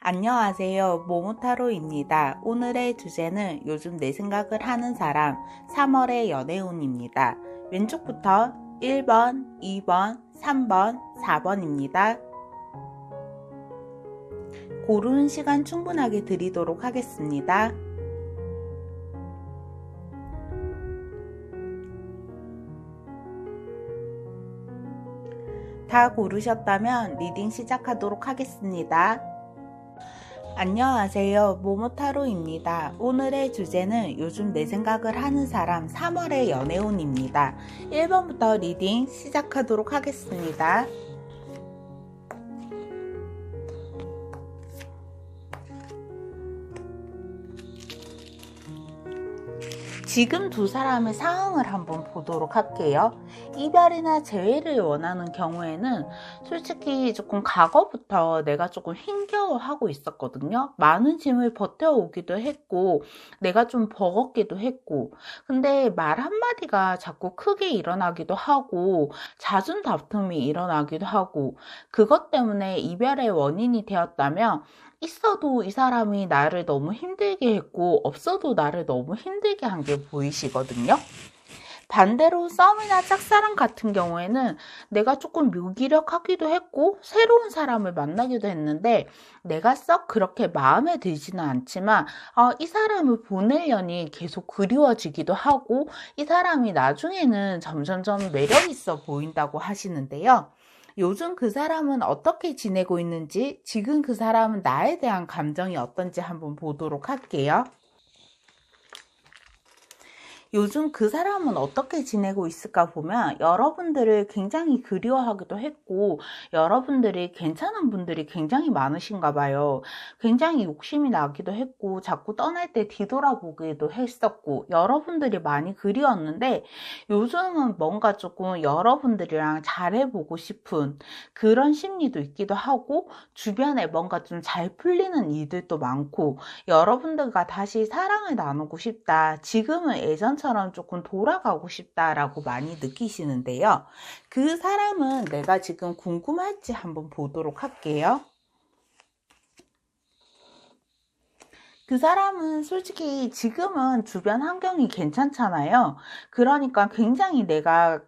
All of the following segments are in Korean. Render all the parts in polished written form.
안녕하세요. 모모타로입니다. 오늘의 주제는 요즘 내 생각을 하는 사람 3월의 연애운입니다. 왼쪽부터 1번, 2번, 3번, 4번입니다. 고르는 시간 충분하게 드리도록 하겠습니다. 다 고르셨다면 리딩 시작하도록 하겠습니다. 안녕하세요. 모모타로입니다. 오늘의 주제는 요즘 내 생각을 하는 사람 3월의 연애운입니다. 1번부터 리딩 시작하도록 하겠습니다. 지금 두 사람의 상황을 한번 보도록 할게요. 이별이나 재회를 원하는 경우에는 솔직히 조금 과거부터 내가 조금 힘겨워하고 있었거든요. 많은 짐을 버텨오기도 했고 내가 좀 버겁기도 했고, 근데 말 한마디가 자꾸 크게 일어나기도 하고 잦은 다툼이 일어나기도 하고, 그것 때문에 이별의 원인이 되었다면 있어도 이 사람이 나를 너무 힘들게 했고 없어도 나를 너무 힘들게 한 게 보이시거든요. 반대로 썸이나 짝사랑 같은 경우에는 내가 조금 무기력하기도 했고 새로운 사람을 만나기도 했는데 내가 썩 그렇게 마음에 들지는 않지만 이 사람을 보내려니 계속 그리워지기도 하고 이 사람이 나중에는 점점점 매력 있어 보인다고 하시는데요. 요즘 그 사람은 어떻게 지내고 있는지, 지금 그 사람은 나에 대한 감정이 어떤지 한번 보도록 할게요. 요즘 그 사람은 어떻게 지내고 있을까 보면 여러분들을 굉장히 그리워하기도 했고 여러분들이 괜찮은 분들이 굉장히 많으신가 봐요. 굉장히 욕심이 나기도 했고 자꾸 떠날 때 뒤돌아보기도 했었고 여러분들이 많이 그리웠는데 요즘은 뭔가 조금 여러분들이랑 잘해보고 싶은 그런 심리도 있기도 하고 주변에 뭔가 좀 잘 풀리는 일들도 많고 여러분들과 다시 사랑을 나누고 싶다. 지금은 예전처럼 조금 돌아가고 싶다라고 많이 느끼시는데요. 그 사람은 내가 지금 궁금할지 한번 보도록 할게요. 그 사람은 솔직히 지금은 주변 환경이 괜찮잖아요. 그러니까 굉장히 내가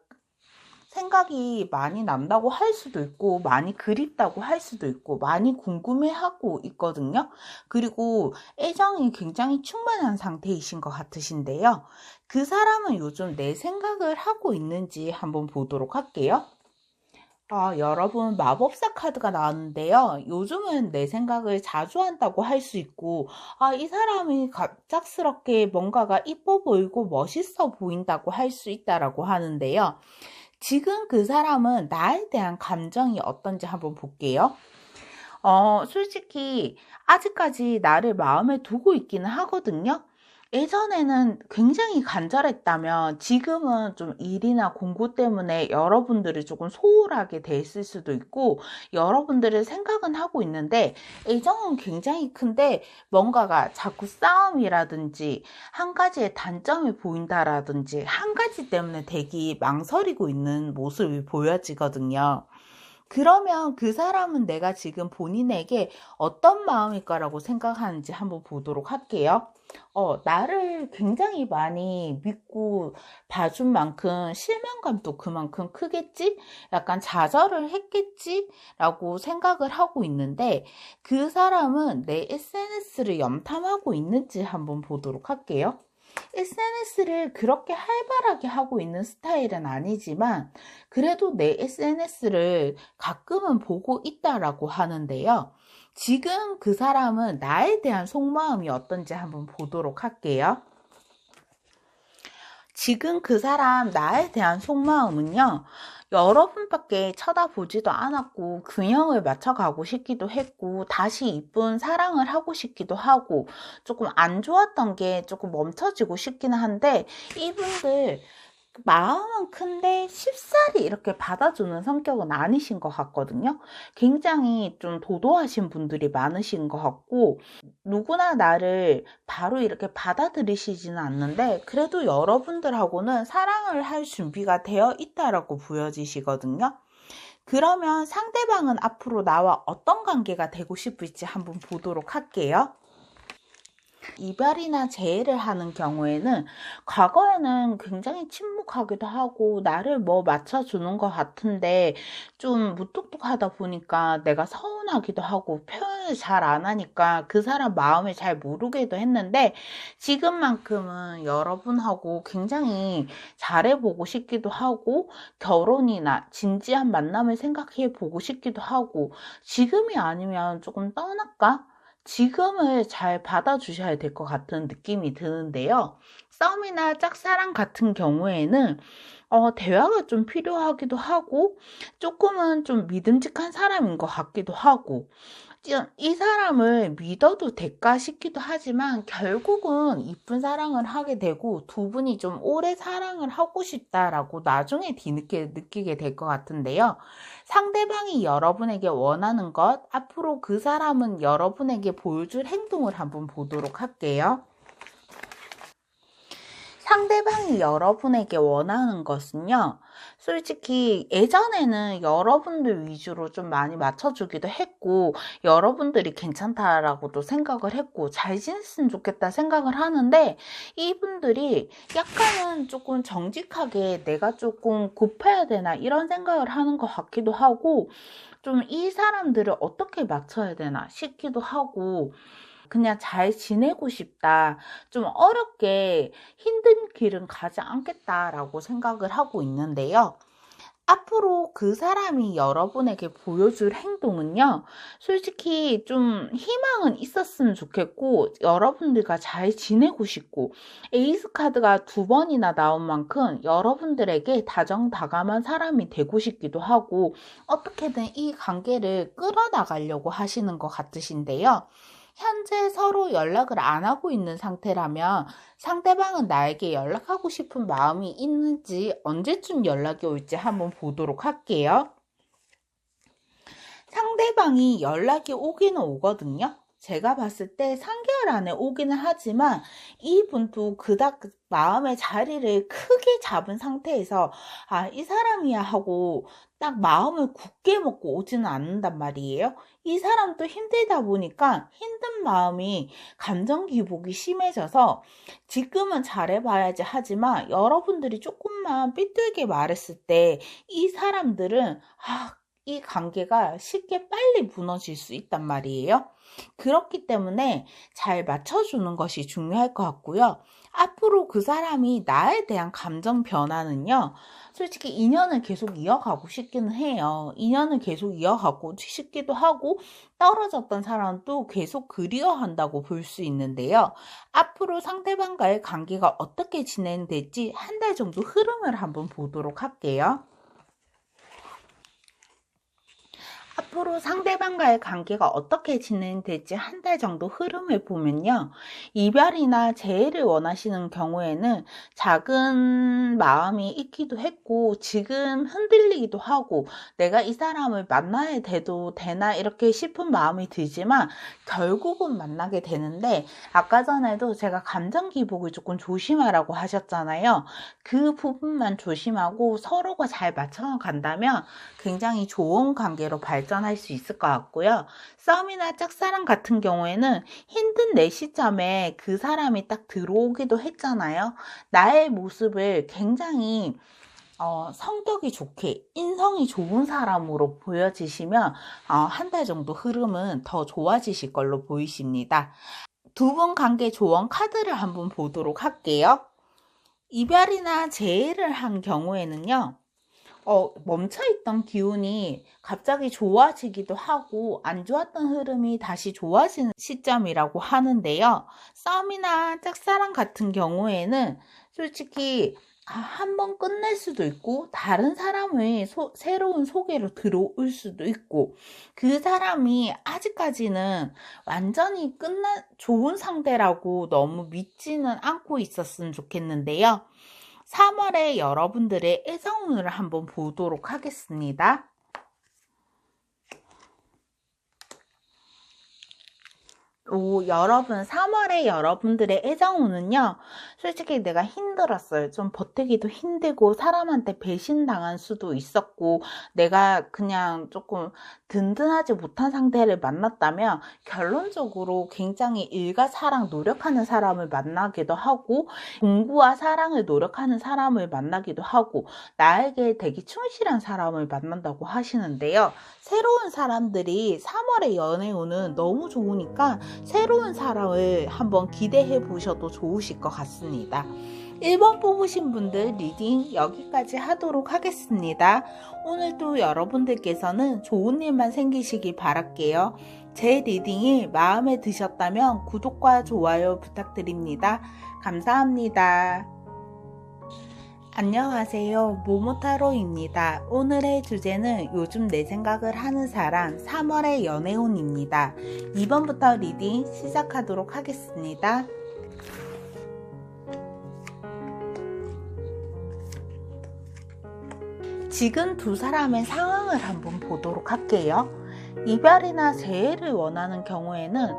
생각이 많이 난다고 할 수도 있고 많이 그립다고 할 수도 있고 많이 궁금해하고 있거든요. 그리고 애정이 굉장히 충만한 상태이신 것 같으신데요. 그 사람은 요즘 내 생각을 하고 있는지 한번 보도록 할게요. 여러분, 마법사 카드가 나왔는데요. 요즘은 내 생각을 자주 한다고 할 수 있고, 이 사람이 갑작스럽게 뭔가가 이뻐 보이고 멋있어 보인다고 할 수 있다라고 하는데요. 지금 그 사람은 나에 대한 감정이 어떤지 한번 볼게요. 솔직히 아직까지 나를 마음에 두고 있기는 하거든요. 예전에는 굉장히 간절했다면 지금은 좀 일이나 공부 때문에 여러분들이 조금 소홀하게 됐을 수도 있고 여러분들의 생각은 하고 있는데 애정은 굉장히 큰데 뭔가가 자꾸 싸움이라든지 한 가지의 단점이 보인다라든지 한 가지 때문에 되게 망설이고 있는 모습이 보여지거든요. 그러면 그 사람은 내가 지금 본인에게 어떤 마음일까라고 생각하는지 한번 보도록 할게요. 나를 굉장히 많이 믿고 봐준 만큼 실망감도 그만큼 크겠지? 약간 좌절을 했겠지? 라고 생각을 하고 있는데 그 사람은 내 SNS를 염탐하고 있는지 한번 보도록 할게요. SNS를 그렇게 활발하게 하고 있는 스타일은 아니지만 그래도 내 SNS를 가끔은 보고 있다라고 하는데요. 지금 그 사람은 나에 대한 속마음이 어떤지 한번 보도록 할게요. 지금 그 사람 나에 대한 속마음은요. 여러분밖에 쳐다보지도 않았고 균형을 맞춰가고 싶기도 했고 다시 이쁜 사랑을 하고 싶기도 하고 조금 안 좋았던 게 조금 멈춰지고 싶기는 한데 이분들 마음은 큰데 쉽사리 이렇게 받아주는 성격은 아니신 것 같거든요. 굉장히 좀 도도하신 분들이 많으신 것 같고 누구나 나를 바로 이렇게 받아들이시지는 않는데 그래도 여러분들하고는 사랑을 할 준비가 되어 있다라고 보여지시거든요. 그러면 상대방은 앞으로 나와 어떤 관계가 되고 싶을지 한번 보도록 할게요. 이별이나 재회를 하는 경우에는 과거에는 굉장히 침묵하기도 하고 나를 뭐 맞춰주는 것 같은데 좀 무뚝뚝하다 보니까 내가 서운하기도 하고 표현을 잘 안 하니까 그 사람 마음을 잘 모르기도 했는데 지금만큼은 여러분하고 굉장히 잘해보고 싶기도 하고 결혼이나 진지한 만남을 생각해 보고 싶기도 하고 지금이 아니면 조금 떠날까? 지금을 잘 받아주셔야 될 것 같은 느낌이 드는데요. 썸이나 짝사랑 같은 경우에는 대화가 좀 필요하기도 하고 조금은 좀 믿음직한 사람인 것 같기도 하고 이 사람을 믿어도 될까 싶기도 하지만 결국은 이쁜 사랑을 하게 되고 두 분이 좀 오래 사랑을 하고 싶다라고 나중에 뒤늦게 느끼게 될 것 같은데요. 상대방이 여러분에게 원하는 것, 앞으로 그 사람은 여러분에게 보여줄 행동을 한번 보도록 할게요. 상대방이 여러분에게 원하는 것은요, 솔직히 예전에는 여러분들 위주로 좀 많이 맞춰주기도 했고, 여러분들이 괜찮다라고도 생각을 했고, 잘 지냈으면 좋겠다 생각을 하는데, 이분들이 약간은 조금 정직하게 내가 조금 굽혀야 되나 이런 생각을 하는 것 같기도 하고, 좀 이 사람들을 어떻게 맞춰야 되나 싶기도 하고, 그냥 잘 지내고 싶다. 좀 어렵게 힘든 길은 가지 않겠다라고 생각을 하고 있는데요. 앞으로 그 사람이 여러분에게 보여줄 행동은요, 솔직히 좀 희망은 있었으면 좋겠고, 여러분들과 잘 지내고 싶고, 에이스 카드가 두 번이나 나온 만큼 여러분들에게 다정다감한 사람이 되고 싶기도 하고, 어떻게든 이 관계를 끌어나가려고 하시는 것 같으신데요. 현재 서로 연락을 안 하고 있는 상태라면 상대방은 나에게 연락하고 싶은 마음이 있는지 언제쯤 연락이 올지 한번 보도록 할게요. 상대방이 연락이 오기는 오거든요. 제가 봤을 때 3개월 안에 오기는 하지만 이분도 그닥 마음의 자리를 크게 잡은 상태에서 이 사람이야 하고 딱 마음을 굳게 먹고 오지는 않는단 말이에요. 이 사람도 힘들다 보니까 힘든 마음이 감정 기복이 심해져서 지금은 잘해봐야지 하지만 여러분들이 조금만 삐뚤게 말했을 때 이 사람들은 이 관계가 쉽게 빨리 무너질 수 있단 말이에요. 그렇기 때문에 잘 맞춰주는 것이 중요할 것 같고요. 앞으로 그 사람이 나에 대한 감정 변화는요, 솔직히 인연을 계속 이어가고 싶기는 해요. 인연을 계속 이어가고 싶기도 하고, 떨어졌던 사람도 계속 그리워한다고 볼 수 있는데요. 앞으로 상대방과의 관계가 어떻게 진행될지 한 달 정도 흐름을 한번 보도록 할게요. 앞으로 상대방과의 관계가 어떻게 진행될지 한 달 정도 흐름을 보면요. 이별이나 재회를 원하시는 경우에는 작은 마음이 있기도 했고 지금 흔들리기도 하고 내가 이 사람을 만나야 돼도 되나 이렇게 싶은 마음이 들지만 결국은 만나게 되는데 아까 전에도 제가 감정 기복을 조금 조심하라고 하셨잖아요. 그 부분만 조심하고 서로가 잘 맞춰 간다면 굉장히 좋은 관계로 발전할 수 있을 것 같고요. 썸이나 짝사랑 같은 경우에는 힘든 내 시점에 그 사람이 딱 들어오기도 했잖아요. 나의 모습을 굉장히 성격이 좋게 인성이 좋은 사람으로 보여지시면 한 달 정도 흐름은 더 좋아지실 걸로 보이십니다. 두 분 관계 조언 카드를 한번 보도록 할게요. 이별이나 재회를 한 경우에는요. 멈춰있던 기운이 갑자기 좋아지기도 하고 안 좋았던 흐름이 다시 좋아지는 시점이라고 하는데요. 썸이나 짝사랑 같은 경우에는 솔직히 한번 끝낼 수도 있고 다른 사람의 새로운 소개로 들어올 수도 있고 그 사람이 아직까지는 완전히 좋은 상대라고 너무 믿지는 않고 있었으면 좋겠는데요. 3월에 여러분들의 애정운을 한번 보도록 하겠습니다. 여러분, 3월에 여러분들의 애정운은요, 솔직히 내가 힘들었어요. 좀 버티기도 힘들고, 사람한테 배신당한 수도 있었고, 내가 그냥 조금 든든하지 못한 상태를 만났다면, 결론적으로 굉장히 일과 사랑 노력하는 사람을 만나기도 하고, 공부와 사랑을 노력하는 사람을 만나기도 하고, 나에게 되게 충실한 사람을 만난다고 하시는데요. 새로운 사람들이 3월의 연애운은 너무 좋으니까, 새로운 사랑을 한번 기대해 보셔도 좋으실 것 같습니다. 1번 뽑으신 분들 리딩 여기까지 하도록 하겠습니다. 오늘도 여러분들께서는 좋은 일만 생기시길 바랄게요. 제 리딩이 마음에 드셨다면 구독과 좋아요 부탁드립니다. 감사합니다. 안녕하세요. 모모타로입니다. 오늘의 주제는 요즘 내 생각을 하는 사람 3월의 연애운입니다. 2번부터 리딩 시작하도록 하겠습니다. 지금 두 사람의 상황을 한번 보도록 할게요. 이별이나 재회를 원하는 경우에는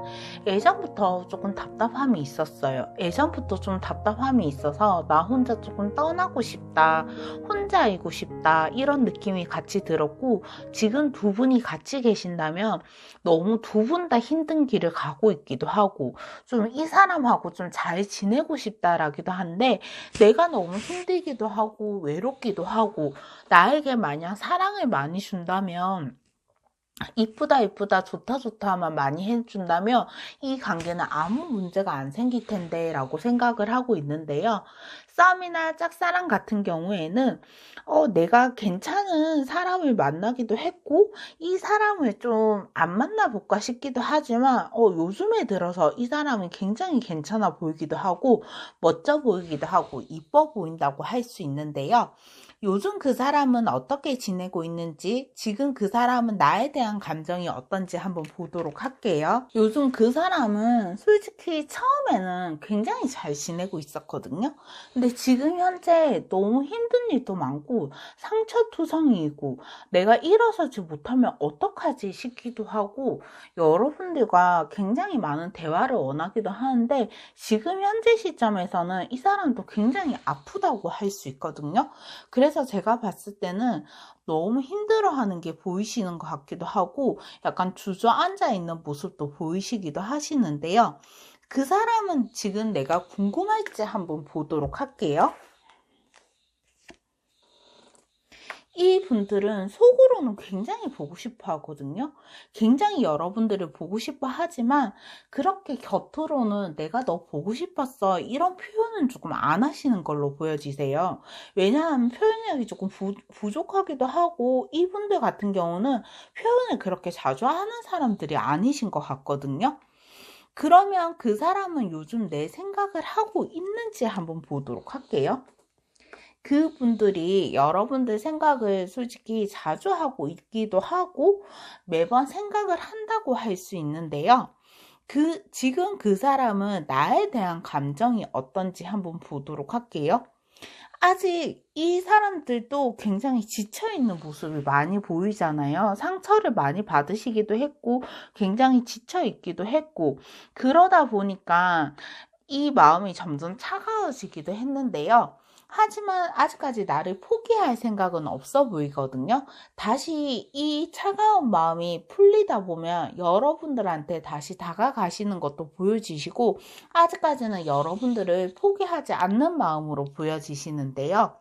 예전부터 조금 답답함이 있었어요. 예전부터 좀 답답함이 있어서 나 혼자 조금 떠나고 싶다, 혼자이고 싶다 이런 느낌이 같이 들었고, 지금 두 분이 같이 계신다면 너무 두 분 다 힘든 길을 가고 있기도 하고 좀 이 사람하고 좀 잘 지내고 싶다라기도 한데, 내가 너무 힘들기도 하고 외롭기도 하고, 나에게 만약 사랑을 많이 준다면, 이쁘다 이쁘다 좋다 좋다만 많이 해준다면 이 관계는 아무 문제가 안 생길 텐데 라고 생각을 하고 있는데요. 썸이나 짝사랑 같은 경우에는 내가 괜찮은 사람을 만나기도 했고, 이 사람을 좀 안 만나볼까 싶기도 하지만 요즘에 들어서 이 사람은 굉장히 괜찮아 보이기도 하고 멋져 보이기도 하고 이뻐 보인다고 할 수 있는데요. 요즘 그 사람은 어떻게 지내고 있는지, 지금 그 사람은 나에 대한 감정이 어떤지 한번 보도록 할게요. 요즘 그 사람은 솔직히 처음에는 굉장히 잘 지내고 있었거든요. 근데 지금 현재 너무 힘든 일도 많고 상처투성이이고, 내가 일어서지 못하면 어떡하지 싶기도 하고, 여러분들과 굉장히 많은 대화를 원하기도 하는데, 지금 현재 시점에서는 이 사람도 굉장히 아프다고 할 수 있거든요. 그래서 제가 봤을 때는 너무 힘들어하는 게 보이시는 것 같기도 하고, 약간 주저앉아 있는 모습도 보이시기도 하시는데요. 그 사람은 지금 내가 궁금할지 한번 보도록 할게요. 이 분들은 속으로는 굉장히 보고 싶어 하거든요. 굉장히 여러분들을 보고 싶어 하지만, 그렇게 겉으로는 내가 너 보고 싶었어 이런 표현은 조금 안 하시는 걸로 보여지세요. 왜냐하면 표현력이 조금 부족하기도 하고, 이분들 같은 경우는 표현을 그렇게 자주 하는 사람들이 아니신 것 같거든요. 그러면 그 사람은 요즘 내 생각을 하고 있는지 한번 보도록 할게요. 그분들이 여러분들 생각을 솔직히 자주 하고 있기도 하고 매번 생각을 한다고 할 수 있는데요. 지금 그 사람은 나에 대한 감정이 어떤지 한번 보도록 할게요. 아직 이 사람들도 굉장히 지쳐있는 모습이 많이 보이잖아요. 상처를 많이 받으시기도 했고, 굉장히 지쳐있기도 했고, 그러다 보니까 이 마음이 점점 차가워지기도 했는데요. 하지만 아직까지 나를 포기할 생각은 없어 보이거든요. 다시 이 차가운 마음이 풀리다 보면 여러분들한테 다시 다가가시는 것도 보여지시고, 아직까지는 여러분들을 포기하지 않는 마음으로 보여지시는데요.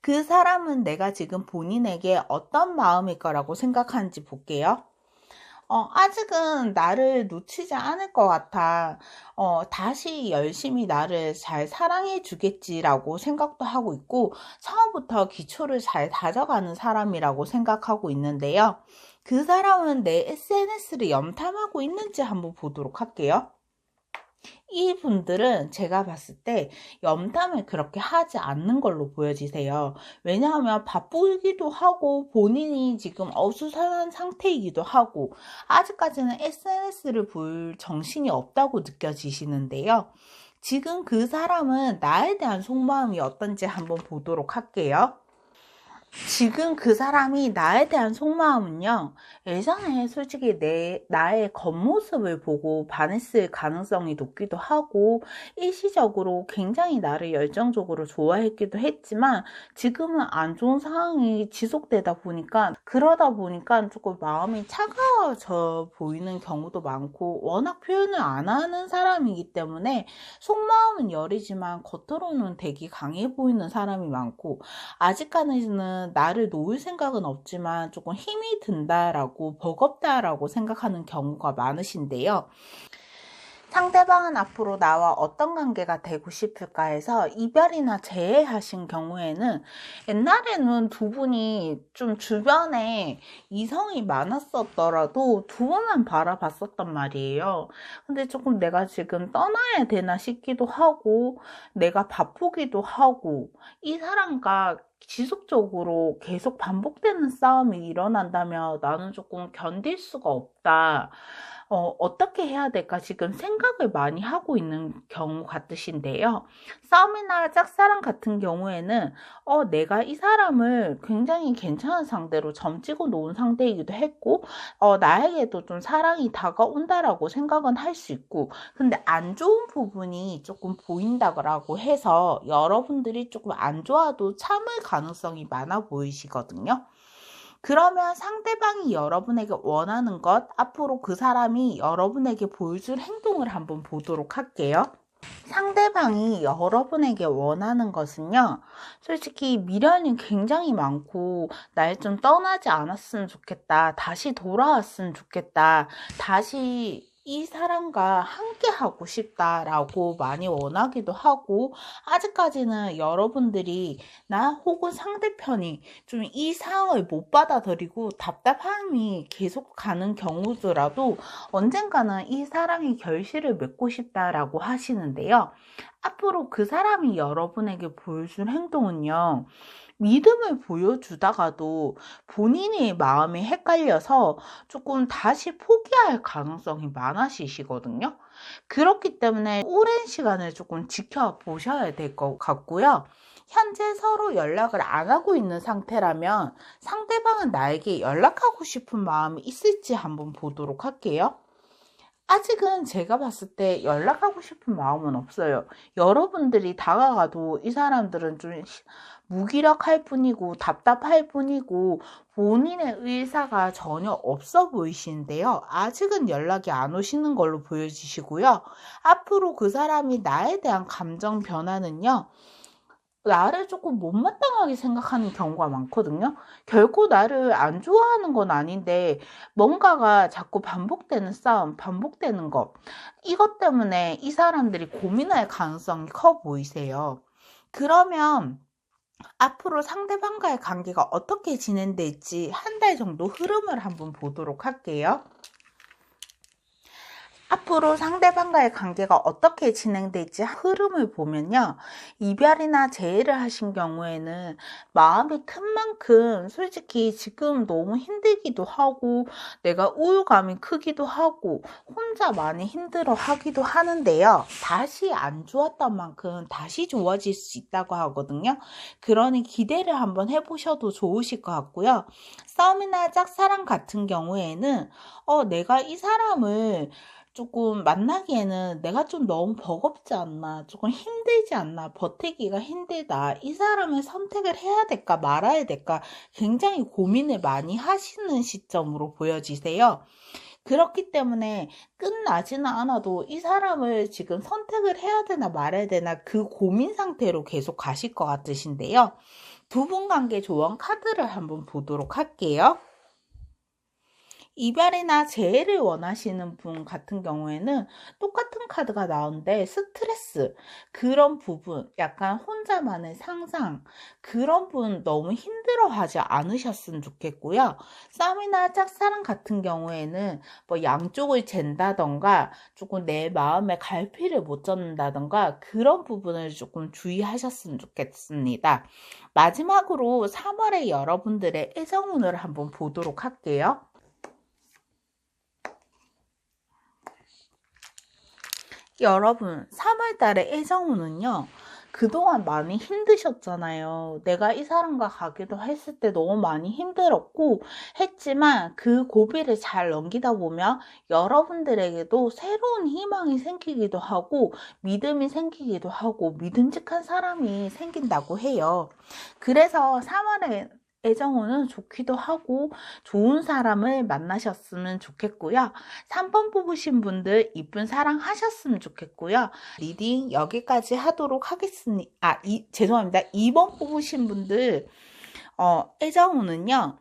그 사람은 내가 지금 본인에게 어떤 마음일 거라고 생각하는지 볼게요. 아직은 나를 놓치지 않을 것 같아. 다시 열심히 나를 잘 사랑해 주겠지라고 생각도 하고 있고, 처음부터 기초를 잘 다져가는 사람이라고 생각하고 있는데요. 그 사람은 내 SNS를 염탐하고 있는지 한번 보도록 할게요. 이분들은 제가 봤을 때 염탐을 그렇게 하지 않는 걸로 보여지세요. 왜냐하면 바쁘기도 하고 본인이 지금 어수선한 상태이기도 하고, 아직까지는 SNS를 볼 정신이 없다고 느껴지시는데요. 지금 그 사람은 나에 대한 속마음이 어떤지 한번 보도록 할게요. 지금 그 사람이 나에 대한 속마음은요, 예전에 솔직히 나의 겉모습을 보고 반했을 가능성이 높기도 하고, 일시적으로 굉장히 나를 열정적으로 좋아했기도 했지만, 지금은 안 좋은 상황이 지속되다 보니까, 그러다 보니까 조금 마음이 차가워져 보이는 경우도 많고, 워낙 표현을 안 하는 사람이기 때문에, 속마음은 여리지만 겉으로는 되게 강해 보이는 사람이 많고, 아직까지는 나를 놓을 생각은 없지만 조금 힘이 든다라고 버겁다라고 생각하는 경우가 많으신데요. 상대방은 앞으로 나와 어떤 관계가 되고 싶을까 해서 이별이나 재회하신 경우에는 옛날에는 두 분이 좀 주변에 이성이 많았었더라도 두 분만 바라봤었단 말이에요. 근데 조금 내가 지금 떠나야 되나 싶기도 하고 내가 바쁘기도 하고 이 사람과 지속적으로 계속 반복되는 싸움이 일어난다면 나는 조금 견딜 수가 없다. 어떻게 해야 될까 지금 생각을 많이 하고 있는 경우 같으신데요. 싸움이나 짝사랑 같은 경우에는 내가 이 사람을 굉장히 괜찮은 상대로 점찍어 놓은 상태이기도 했고 나에게도 좀 사랑이 다가온다라고 생각은 할 수 있고 근데 안 좋은 부분이 조금 보인다고 해서 여러분들이 조금 안 좋아도 참을 가능성이 많아 보이시거든요. 그러면 상대방이 여러분에게 원하는 것, 앞으로 그 사람이 여러분에게 보여줄 행동을 한번 보도록 할게요. 상대방이 여러분에게 원하는 것은요, 솔직히 미련이 굉장히 많고, 날 좀 떠나지 않았으면 좋겠다, 다시 돌아왔으면 좋겠다, 다시 이 사람과 함께 하고 싶다라고 많이 원하기도 하고, 아직까지는 여러분들이 나 혹은 상대편이 좀 이 상황을 못 받아들이고 답답함이 계속 가는 경우더라도 언젠가는 이 사람이 결실을 맺고 싶다라고 하시는데요. 앞으로 그 사람이 여러분에게 보여줄 행동은요. 믿음을 보여주다가도 본인의 마음이 헷갈려서 조금 다시 포기할 가능성이 많아지시거든요. 그렇기 때문에 오랜 시간을 조금 지켜보셔야 될 것 같고요. 현재 서로 연락을 안 하고 있는 상태라면 상대방은 나에게 연락하고 싶은 마음이 있을지 한번 보도록 할게요. 아직은 제가 봤을 때 연락하고 싶은 마음은 없어요. 여러분들이 다가가도 이 사람들은 좀 무기력할 뿐이고 답답할 뿐이고 본인의 의사가 전혀 없어 보이시는데요. 아직은 연락이 안 오시는 걸로 보여지시고요. 앞으로 그 사람이 나에 대한 감정 변화는요. 나를 조금 못마땅하게 생각하는 경우가 많거든요. 결코 나를 안 좋아하는 건 아닌데 뭔가가 자꾸 반복되는 싸움, 반복되는 것 이것 때문에 이 사람들이 고민할 가능성이 커 보이세요. 그러면 앞으로 상대방과의 관계가 어떻게 진행될지 한 달 정도 흐름을 한번 보도록 할게요. 앞으로 상대방과의 관계가 어떻게 진행될지 흐름을 보면요. 이별이나 재회를 하신 경우에는 마음이 큰 만큼 솔직히 지금 너무 힘들기도 하고 내가 우울감이 크기도 하고 혼자 많이 힘들어 하기도 하는데요. 다시 안 좋았던 만큼 다시 좋아질 수 있다고 하거든요. 그러니 기대를 한번 해보셔도 좋으실 것 같고요. 싸움이나 짝사랑 같은 경우에는 내가 이 사람을 조금 만나기에는 내가 좀 너무 버겁지 않나, 조금 힘들지 않나, 버티기가 힘들다, 이 사람을 선택을 해야 될까 말아야 될까 굉장히 고민을 많이 하시는 시점으로 보여지세요. 그렇기 때문에 끝나지는 않아도 이 사람을 지금 선택을 해야 되나 말아야 되나 그 고민 상태로 계속 가실 것 같으신데요. 두 분 관계 조언 카드를 한번 보도록 할게요. 이별이나 재회를 원하시는 분 같은 경우에는 똑같은 카드가 나오는데 스트레스, 그런 부분, 약간 혼자만의 상상, 그런 분 너무 힘들어하지 않으셨으면 좋겠고요. 썸이나 짝사랑 같은 경우에는 뭐 양쪽을 잰다던가 조금 내 마음에 갈피를 못 잡는다던가 그런 부분을 조금 주의하셨으면 좋겠습니다. 마지막으로 3월에 여러분들의 애정운을 한번 보도록 할게요. 여러분, 3월 달의 애정운은요, 그동안 많이 힘드셨잖아요. 내가 이 사람과 가기도 했을 때 너무 많이 힘들었고 했지만 그 고비를 잘 넘기다 보면 여러분들에게도 새로운 희망이 생기기도 하고 믿음이 생기기도 하고 믿음직한 사람이 생긴다고 해요. 그래서 3월에 애정운은 좋기도 하고 좋은 사람을 만나셨으면 좋겠고요. 3번 뽑으신 분들 이쁜 사랑 하셨으면 좋겠고요. 리딩 여기까지 하도록 하겠습니다. 죄송합니다. 2번 뽑으신 분들 애정운은요.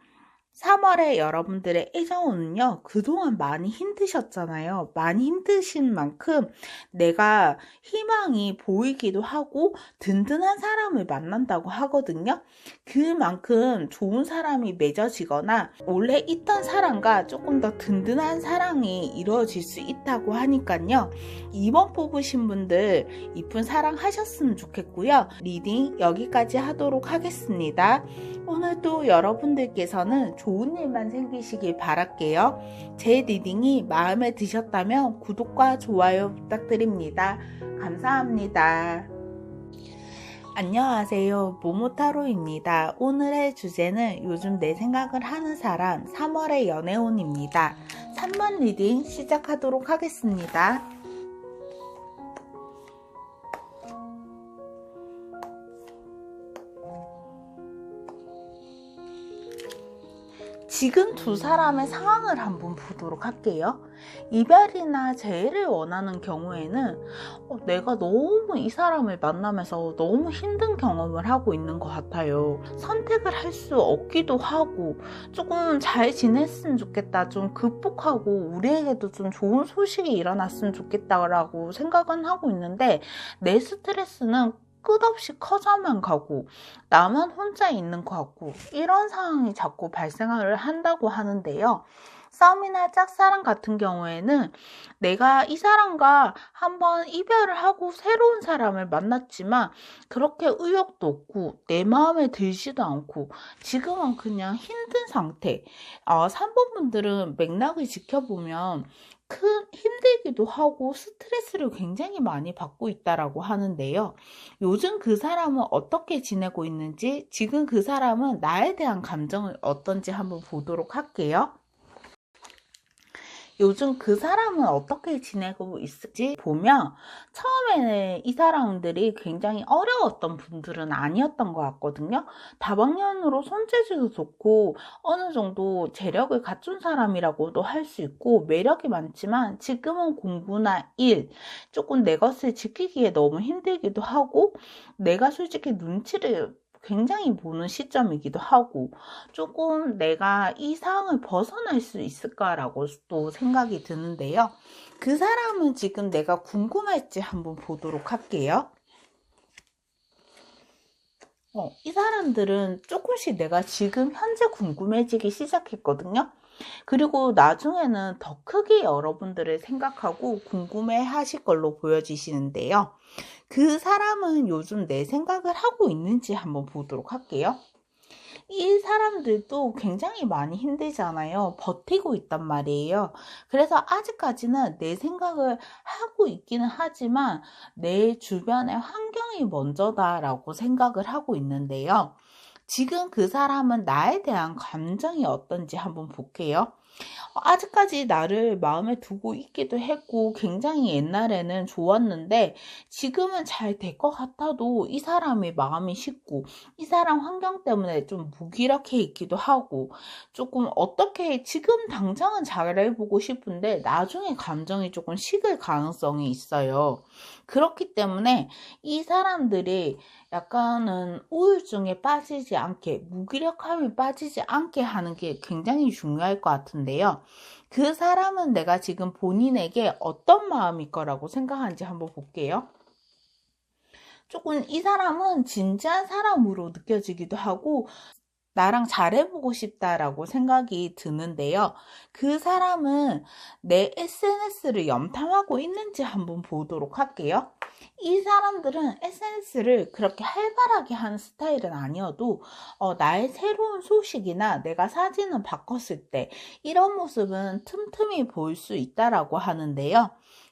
3월에 여러분들의 애정운은요, 그동안 많이 힘드셨잖아요. 많이 힘드신 만큼 내가 희망이 보이기도 하고 든든한 사람을 만난다고 하거든요. 그만큼 좋은 사람이 맺어지거나 원래 있던 사람과 조금 더 든든한 사랑이 이루어질 수 있다고 하니까요. 2번 뽑으신 분들 이쁜 사랑 하셨으면 좋겠고요. 리딩 여기까지 하도록 하겠습니다. 오늘도 여러분들께서는 좋은 일만 생기시길 바랄게요. 제 리딩이 마음에 드셨다면 구독과 좋아요 부탁드립니다. 감사합니다. 안녕하세요. 모모타로입니다. 오늘의 주제는 요즘 내 생각을 하는 사람 3월의 연애운입니다. 3번 리딩 시작하도록 하겠습니다. 지금 두 사람의 상황을 한번 보도록 할게요. 이별이나 재회를 원하는 경우에는 내가 너무 이 사람을 만나면서 너무 힘든 경험을 하고 있는 것 같아요. 선택을 할 수 없기도 하고 조금 잘 지냈으면 좋겠다, 좀 극복하고 우리에게도 좀 좋은 소식이 일어났으면 좋겠다라고 생각은 하고 있는데 내 스트레스는 끝없이 커져만 가고 나만 혼자 있는 것 같고 이런 상황이 자꾸 발생을 한다고 하는데요. 싸움이나 짝사랑 같은 경우에는 내가 이 사람과 한번 이별을 하고 새로운 사람을 만났지만 그렇게 의욕도 없고 내 마음에 들지도 않고 지금은 그냥 힘든 상태. 3번 분들은 맥락을 지켜보면 힘들기도 하고 스트레스를 굉장히 많이 받고 있다라고 하는데요. 요즘 그 사람은 어떻게 지내고 있는지, 지금 그 사람은 나에 대한 감정은 어떤지 한번 보도록 할게요. 요즘 그 사람은 어떻게 지내고 있을지 보면 처음에는 이 사람들이 굉장히 어려웠던 분들은 아니었던 것 같거든요. 다방면으로 손재주도 좋고 어느 정도 재력을 갖춘 사람이라고도 할 수 있고 매력이 많지만 지금은 공부나 일, 조금 내 것을 지키기에 너무 힘들기도 하고 내가 솔직히 눈치를 굉장히 보는 시점이기도 하고 조금 내가 이 상황을 벗어날 수 있을까라고 또 생각이 드는데요. 그 사람은 지금 내가 궁금할지 한번 보도록 할게요. 이 사람들은 조금씩 내가 지금 현재 궁금해지기 시작했거든요. 그리고 나중에는 더 크게 여러분들을 생각하고 궁금해 하실 걸로 보여지시는데요. 그 사람은 요즘 내 생각을 하고 있는지 한번 보도록 할게요. 이 사람들도 굉장히 많이 힘들잖아요. 버티고 있단 말이에요. 그래서 아직까지는 내 생각을 하고 있기는 하지만 내 주변의 환경이 먼저다라고 생각을 하고 있는데요. 지금 그 사람은 나에 대한 감정이 어떤지 한번 볼게요. 아직까지 나를 마음에 두고 있기도 했고 굉장히 옛날에는 좋았는데 지금은 잘 될 것 같아도 이 사람의 마음이 식고 이 사람 환경 때문에 좀 무기력해 있기도 하고 조금 어떻게 지금 당장은 잘해보고 싶은데 나중에 감정이 조금 식을 가능성이 있어요. 그렇기 때문에 이 사람들이 약간은 우울증에 빠지지 않게 무기력함에 빠지지 않게 하는 게 굉장히 중요할 것 같은데요. 그 사람은 내가 지금 본인에게 어떤 마음일 거라고 생각하는지 한번 볼게요. 조금 이 사람은 진지한 사람으로 느껴지기도 하고 나랑 잘해보고 싶다라고 생각이 드는데요. 그 사람은 내 SNS를 염탐하고 있는지 한번 보도록 할게요. 이 사람들은 SNS를 그렇게 활발하게 하는 스타일은 아니어도 나의 새로운 소식이나 내가 사진을 바꿨을 때 이런 모습은 틈틈이 보일 수 있다라고 하는데요.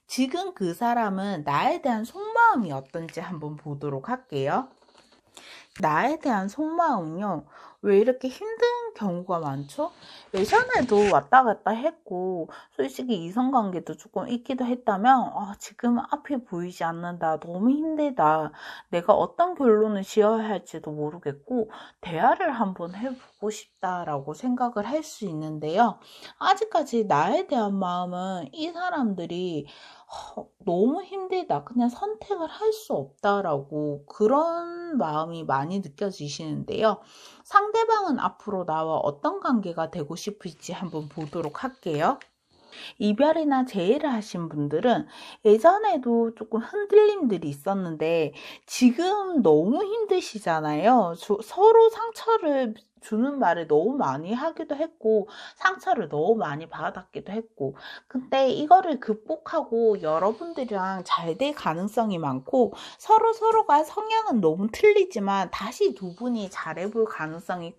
지금 그 사람은 나에 대한 속마음이 어떤지 한번 보도록 할게요. 나에 대한 속마음은요, 왜 이렇게 힘든 경우가 많죠? 예전에도 왔다 갔다 했고, 솔직히 이성관계도 조금 있기도 했다면, 지금 앞이 보이지 않는다, 너무 힘들다, 내가 어떤 결론을 지어야 할지도 모르겠고, 대화를 한번 해보고 싶다라고 생각을 할 수 있는데요. 아직까지 나에 대한 마음은 이 사람들이 너무 힘들다. 그냥 선택을 할 수 없다라고 그런 마음이 많이 느껴지시는데요. 상대방은 앞으로 나와 어떤 관계가 되고 싶을지 한번 보도록 할게요. 이별이나 재회를 하신 분들은 예전에도 조금 흔들림들이 있었는데 지금 너무 힘드시잖아요. 서로 상처를 주는 말을 너무 많이 하기도 했고 상처를 너무 많이 받았기도 했고 근데 이거를 극복하고 여러분들이랑 잘 될 가능성이 많고 서로가 성향은 너무 틀리지만 다시 두 분이 잘해볼 가능성이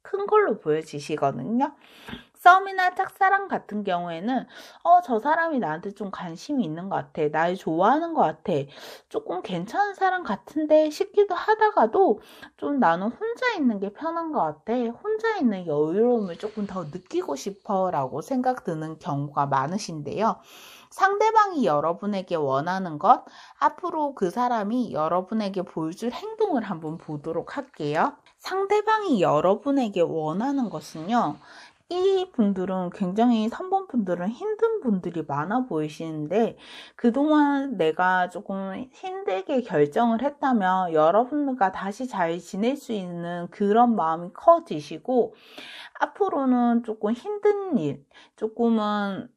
큰 걸로 보여지시거든요. 썸이나 짝사랑 같은 경우에는 저 사람이 나한테 좀 관심이 있는 것 같아. 날 좋아하는 것 같아. 조금 괜찮은 사람 같은데 싶기도 하다가도 좀 나는 혼자 있는 게 편한 것 같아. 혼자 있는 여유로움을 조금 더 느끼고 싶어 라고 생각 드는 경우가 많으신데요. 상대방이 여러분에게 원하는 것, 앞으로 그 사람이 여러분에게 보여줄 행동을 한번 보도록 할게요. 상대방이 여러분에게 원하는 것은요. 이 분들은 굉장히 3번 분들은 힘든 분들이 많아 보이시는데 그동안 내가 조금 힘들게 결정을 했다면 여러분과 다시 잘 지낼 수 있는 그런 마음이 커지시고 앞으로는 조금 힘든 일, 조금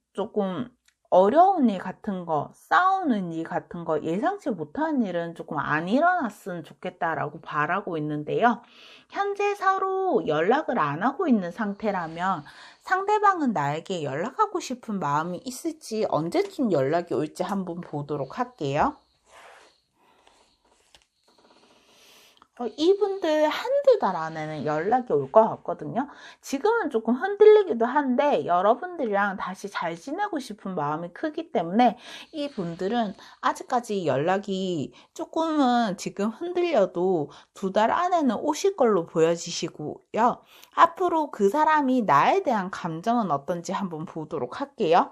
어려운 일 같은 거, 싸우는 일 같은 거, 예상치 못한 일은 조금 안 일어났으면 좋겠다라고 바라고 있는데요. 현재 서로 연락을 안 하고 있는 상태라면 상대방은 나에게 연락하고 싶은 마음이 있을지 언제쯤 연락이 올지 한번 보도록 할게요. 이분들 한두 달 안에는 연락이 올 것 같거든요. 지금은 조금 흔들리기도 한데 여러분들이랑 다시 잘 지내고 싶은 마음이 크기 때문에 이분들은 아직까지 연락이 조금은 지금 흔들려도 2달 안에는 오실 걸로 보여지시고요. 앞으로 그 사람이 나에 대한 감정은 어떤지 한번 보도록 할게요.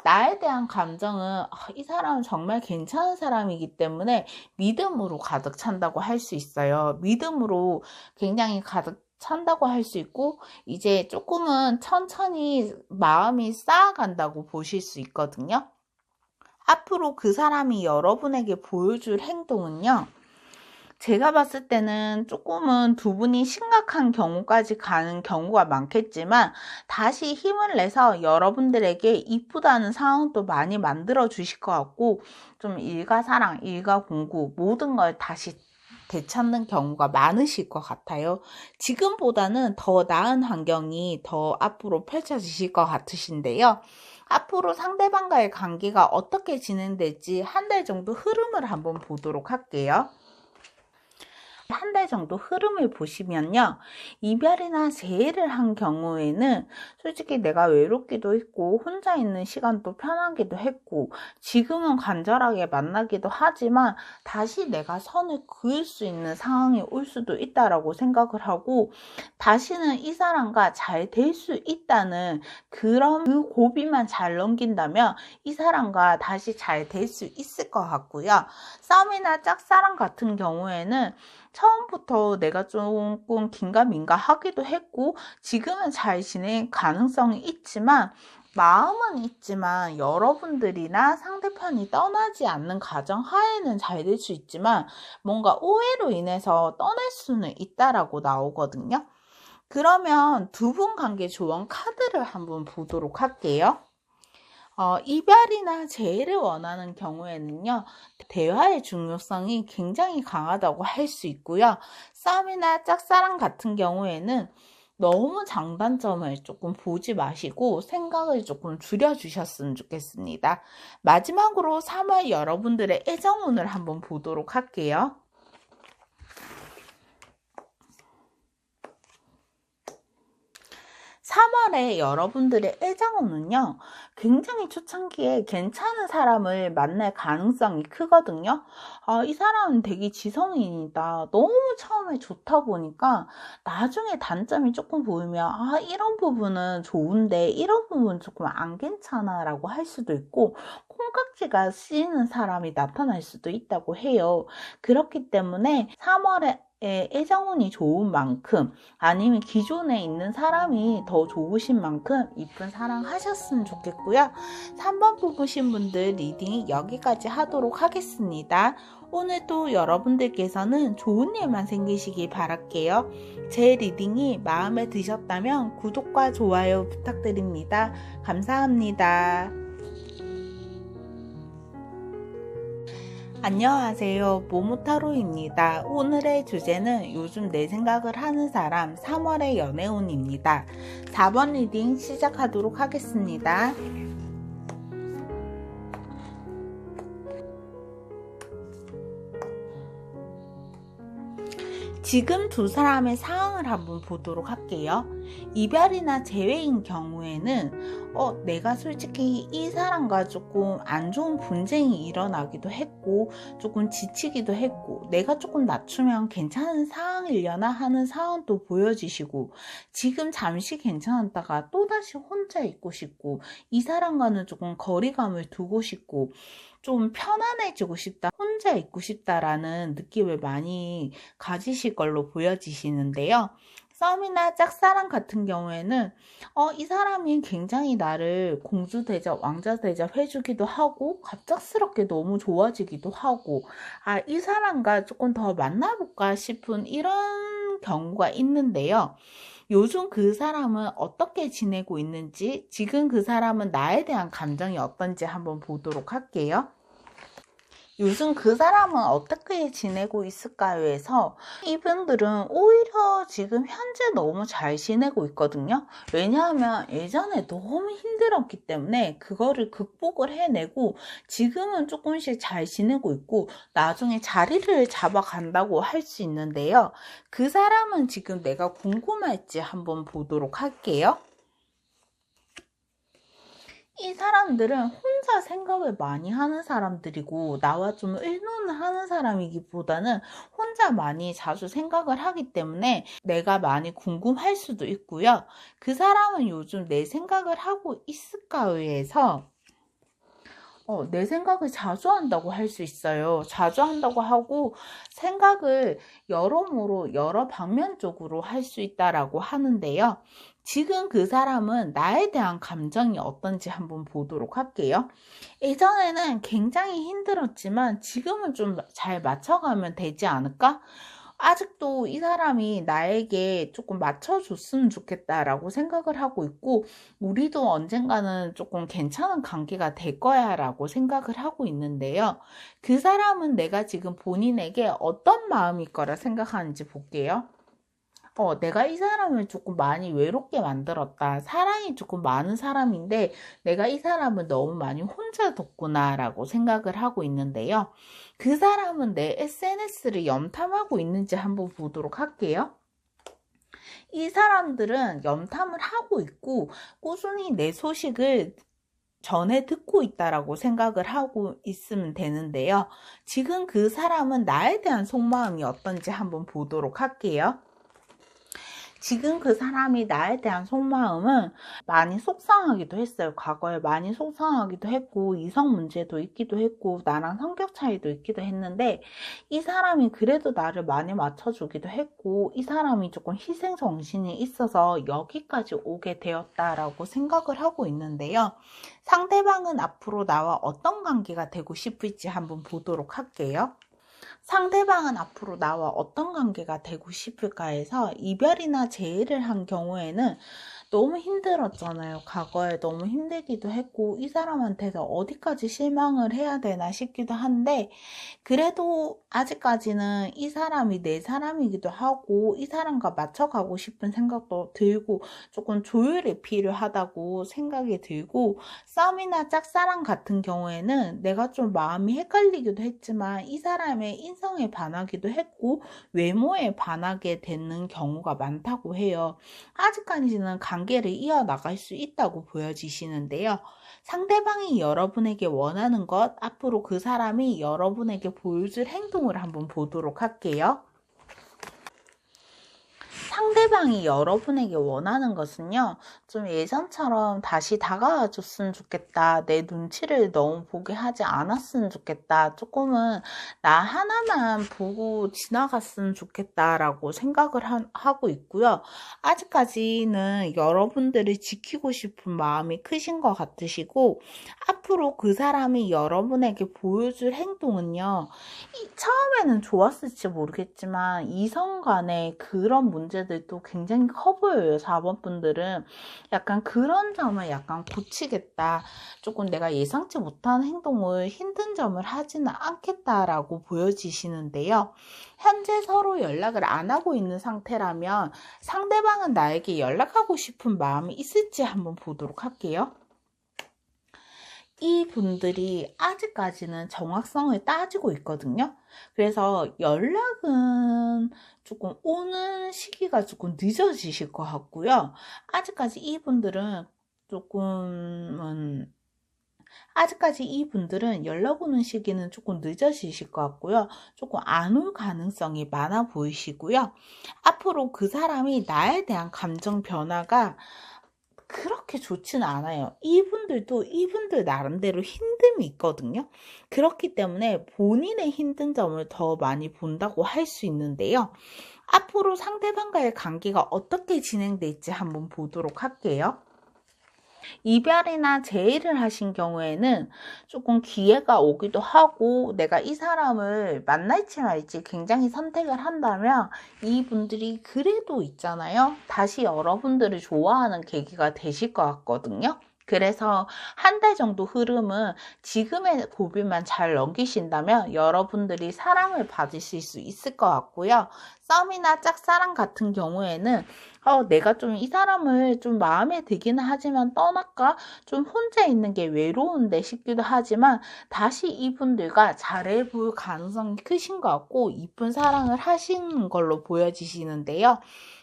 나에 대한 감정은 이 사람은 정말 괜찮은 사람이기 때문에 믿음으로 가득 찬다고 할 수 있어요. 믿음으로 굉장히 가득 찬다고 할 수 있고 이제 조금은 천천히 마음이 쌓아간다고 보실 수 있거든요. 앞으로 그 사람이 여러분에게 보여줄 행동은요. 제가 봤을 때는 조금은 두 분이 심각한 경우까지 가는 경우가 많겠지만 다시 힘을 내서 여러분들에게 이쁘다는 상황도 많이 만들어 주실 것 같고 좀 일과 사랑, 일과 공부 모든 걸 다시 되찾는 경우가 많으실 것 같아요. 지금보다는 더 나은 환경이 더 앞으로 펼쳐지실 것 같으신데요. 앞으로 상대방과의 관계가 어떻게 진행될지 한 달 정도 흐름을 한번 보도록 할게요. 한 달 정도 흐름을 보시면요. 이별이나 재회를 한 경우에는 솔직히 내가 외롭기도 했고 혼자 있는 시간도 편하기도 했고 지금은 간절하게 만나기도 하지만 다시 내가 선을 그을 수 있는 상황이 올 수도 있다라고 생각을 하고 다시는 이 사람과 잘 될 수 있다는 그런 그 고비만 잘 넘긴다면 이 사람과 다시 잘 될 수 있을 것 같고요. 썸이나 짝사랑 같은 경우에는 처음부터 내가 조금 긴가민가 하기도 했고 지금은 잘 지낼 가능성이 있지만 마음은 있지만 여러분들이나 상대편이 떠나지 않는 가정 하에는 잘 될 수 있지만 뭔가 오해로 인해서 떠날 수는 있다라고 나오거든요. 그러면 두 분 관계 조언 카드를 한번 보도록 할게요. 이별이나 재회를 원하는 경우에는요, 대화의 중요성이 굉장히 강하다고 할 수 있고요. 썸이나 짝사랑 같은 경우에는 너무 장단점을 조금 보지 마시고 생각을 조금 줄여주셨으면 좋겠습니다. 마지막으로 3월 여러분들의 애정운을 한번 보도록 할게요. 3월에 여러분들의 애정운은요, 굉장히 초창기에 괜찮은 사람을 만날 가능성이 크거든요. 이 사람은 되게 지성인이다. 너무 처음에 좋다 보니까 나중에 단점이 조금 보이면, 이런 부분은 좋은데 이런 부분은 조금 안 괜찮아 라고 할 수도 있고, 콩깍지가 씌이는 사람이 나타날 수도 있다고 해요. 그렇기 때문에 3월에 애정운이 좋은 만큼, 아니면 기존에 있는 사람이 더 좋으신 만큼 이쁜 사랑 하셨으면 좋겠고요. 3번 뽑으신 분들 리딩이 여기까지 하도록 하겠습니다. 오늘도 여러분들께서는 좋은 일만 생기시길 바랄게요. 제 리딩이 마음에 드셨다면 구독과 좋아요 부탁드립니다. 감사합니다. 안녕하세요. 모모타로입니다. 오늘의 주제는 요즘 내 생각을 하는 사람 3월의 연애운입니다. 4번 리딩 시작하도록 하겠습니다. 지금 두 사람의 상황을 한번 보도록 할게요. 이별이나 재회인 경우에는 내가 솔직히 이 사람과 조금 안 좋은 분쟁이 일어나기도 했고 조금 지치기도 했고 내가 조금 낮추면 괜찮은 상황이려나 하는 상황도 보여지시고, 지금 잠시 괜찮았다가 또다시 혼자 있고 싶고 이 사람과는 조금 거리감을 두고 싶고 좀 편안해지고 싶다, 혼자 있고 싶다라는 느낌을 많이 가지실 걸로 보여지시는데요. 썸이나 짝사랑 같은 경우에는 이 사람이 굉장히 나를 공주 대접, 왕자 대접 해주기도 하고 갑작스럽게 너무 좋아지기도 하고, 이 사람과 조금 더 만나볼까 싶은 이런 경우가 있는데요. 요즘 그 사람은 어떻게 지내고 있는지, 지금 그 사람은 나에 대한 감정이 어떤지 한번 보도록 할게요. 요즘 그 사람은 어떻게 지내고 있을까요? 해서 이분들은 오히려 지금 현재 너무 잘 지내고 있거든요. 왜냐하면 예전에 너무 힘들었기 때문에 그거를 극복을 해내고 지금은 조금씩 잘 지내고 있고 나중에 자리를 잡아간다고 할 수 있는데요. 그 사람은 지금 내가 궁금할지 한번 보도록 할게요. 이 사람들은 혼자 생각을 많이 하는 사람들이고 나와 좀 의논을 하는 사람이기보다는 혼자 많이 자주 생각을 하기 때문에 내가 많이 궁금할 수도 있고요. 그 사람은 요즘 내 생각을 하고 있을까요? 해서 내 생각을 자주 한다고 할 수 있어요. 자주 한다고 하고 생각을 여러모로 여러 방면적으로 할 수 있다라고 하는데요. 지금 그 사람은 나에 대한 감정이 어떤지 한번 보도록 할게요. 예전에는 굉장히 힘들었지만 지금은 좀 잘 맞춰가면 되지 않을까? 아직도 이 사람이 나에게 조금 맞춰줬으면 좋겠다라고 생각을 하고 있고, 우리도 언젠가는 조금 괜찮은 관계가 될 거야 라고 생각을 하고 있는데요. 그 사람은 내가 지금 본인에게 어떤 마음일 거라 생각하는지 볼게요. 내가 이 사람을 조금 많이 외롭게 만들었다. 사랑이 조금 많은 사람인데 내가 이 사람을 너무 많이 혼자 뒀구나 라고 생각을 하고 있는데요. 그 사람은 내 SNS를 염탐하고 있는지 한번 보도록 할게요. 이 사람들은 염탐을 하고 있고 꾸준히 내 소식을 전에 듣고 있다라고 생각을 하고 있으면 되는데요. 지금 그 사람은 나에 대한 속마음이 어떤지 한번 보도록 할게요. 지금 그 사람이 나에 대한 속마음은 많이 속상하기도 했어요. 과거에 많이 속상하기도 했고 이성 문제도 있기도 했고 나랑 성격 차이도 있기도 했는데 이 사람이 그래도 나를 많이 맞춰주기도 했고 이 사람이 조금 희생정신이 있어서 여기까지 오게 되었다라고 생각을 하고 있는데요. 상대방은 앞으로 나와 어떤 관계가 되고 싶을지 한번 보도록 할게요. 상대방은 앞으로 나와 어떤 관계가 되고 싶을까 해서 이별이나 재회를 한 경우에는 너무 힘들었잖아요. 과거에 너무 힘들기도 했고 이 사람한테서 어디까지 실망을 해야 되나 싶기도 한데 그래도 아직까지는 이 사람이 내 사람이기도 하고 이 사람과 맞춰가고 싶은 생각도 들고 조금 조율이 필요하다고 생각이 들고 썸이나 짝사랑 같은 경우에는 내가 좀 마음이 헷갈리기도 했지만 이 사람의 인성에 반하기도 했고 외모에 반하게 되는 경우가 많다고 해요. 아직까지는 관계를 이어나갈 수 있다고 보여지시는데요. 상대방이 여러분에게 원하는 것, 앞으로 그 사람이 여러분에게 보여줄 행동을 한번 보도록 할게요. 상대방이 여러분에게 원하는 것은요, 좀 예전처럼 다시 다가와 줬으면 좋겠다. 내 눈치를 너무 보게 하지 않았으면 좋겠다. 조금은 나 하나만 보고 지나갔으면 좋겠다라고 생각을 하고 있고요. 아직까지는 여러분들을 지키고 싶은 마음이 크신 것 같으시고, 앞으로 그 사람이 여러분에게 보여줄 행동은요, 처음에는 좋았을지 모르겠지만 이성 간의 그런 문제들도 굉장히 커 보여요. 4번 분들은 약간 그런 점을 약간 고치겠다. 조금 내가 예상치 못한 행동을 힘든 점을 하지는 않겠다라고 보여지시는데요. 현재 서로 연락을 안 하고 있는 상태라면 상대방은 나에게 연락하고 싶은 마음이 있을지 한번 보도록 할게요. 이 분들이 아직까지는 정확성을 따지고 있거든요. 그래서 연락은 조금 오는 시기가 조금 늦어지실 것 같고요. 아직까지 이분들은 연락 오는 시기는 조금 늦어지실 것 같고요. 조금 안 올 가능성이 많아 보이시고요. 앞으로 그 사람이 나에 대한 감정 변화가 그렇게 좋지는 않아요. 이분들도 이분들 나름대로 힘듦이 있거든요. 그렇기 때문에 본인의 힘든 점을 더 많이 본다고 할 수 있는데요. 앞으로 상대방과의 관계가 어떻게 진행될지 한번 보도록 할게요. 이별이나 재회를 하신 경우에는 조금 기회가 오기도 하고 내가 이 사람을 만날지 말지 굉장히 선택을 한다면 이분들이 그래도 있잖아요. 다시 여러분들을 좋아하는 계기가 되실 것 같거든요. 그래서 한 달 정도 흐름은 지금의 고비만 잘 넘기신다면 여러분들이 사랑을 받으실 수 있을 것 같고요. 썸이나 짝사랑 같은 경우에는 내가 좀 이 사람을 좀 마음에 들기는 하지만 떠날까? 좀 혼자 있는 게 외로운데 싶기도 하지만 다시 이분들과 잘해볼 가능성이 크신 것 같고 이쁜 사랑을 하시는 걸로 보여지시는데요.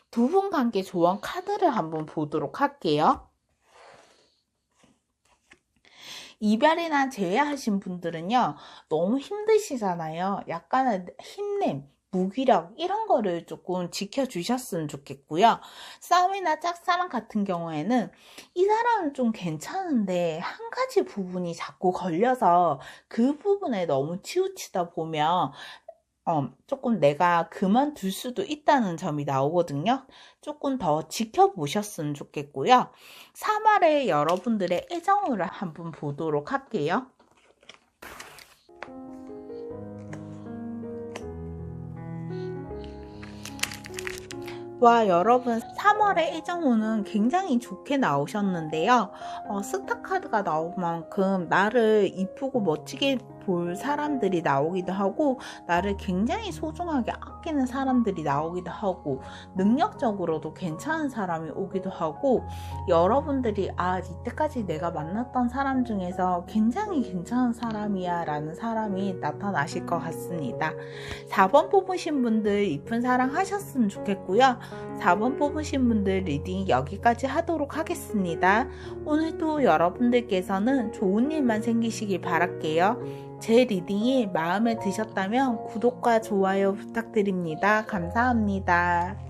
두 분 관계 조언 카드를 한번 보도록 할게요. 이별이나 재회하신 분들은요, 너무 힘드시잖아요. 약간의 힘냄, 무기력 이런 거를 조금 지켜주셨으면 좋겠고요. 싸움이나 짝사랑 같은 경우에는 이 사람은 좀 괜찮은데 한 가지 부분이 자꾸 걸려서 그 부분에 너무 치우치다 보면 조금 내가 그만둘 수도 있다는 점이 나오거든요. 조금 더 지켜보셨으면 좋겠고요. 3월에 여러분들의 애정을 한번 보도록 할게요. 와, 여러분 3월의 애정운은 굉장히 좋게 나오셨는데요. 스타 카드가 나온 만큼 나를 이쁘고 멋지게 볼 사람들이 나오기도 하고 나를 굉장히 소중하게 아끼는 사람들이 나오기도 하고 능력적으로도 괜찮은 사람이 오기도 하고 여러분들이 이때까지 내가 만났던 사람 중에서 굉장히 괜찮은 사람이야 라는 사람이 나타나실 것 같습니다. 4번 뽑으신 분들 이쁜 사랑 하셨으면 좋겠고요. 4번 뽑으신 분들 리딩 여기까지 하도록 하겠습니다. 오늘도 여러분들께서는 좋은 일만 생기시길 바랄게요. 제 리딩이 마음에 드셨다면 구독과 좋아요 부탁드립니다. 감사합니다.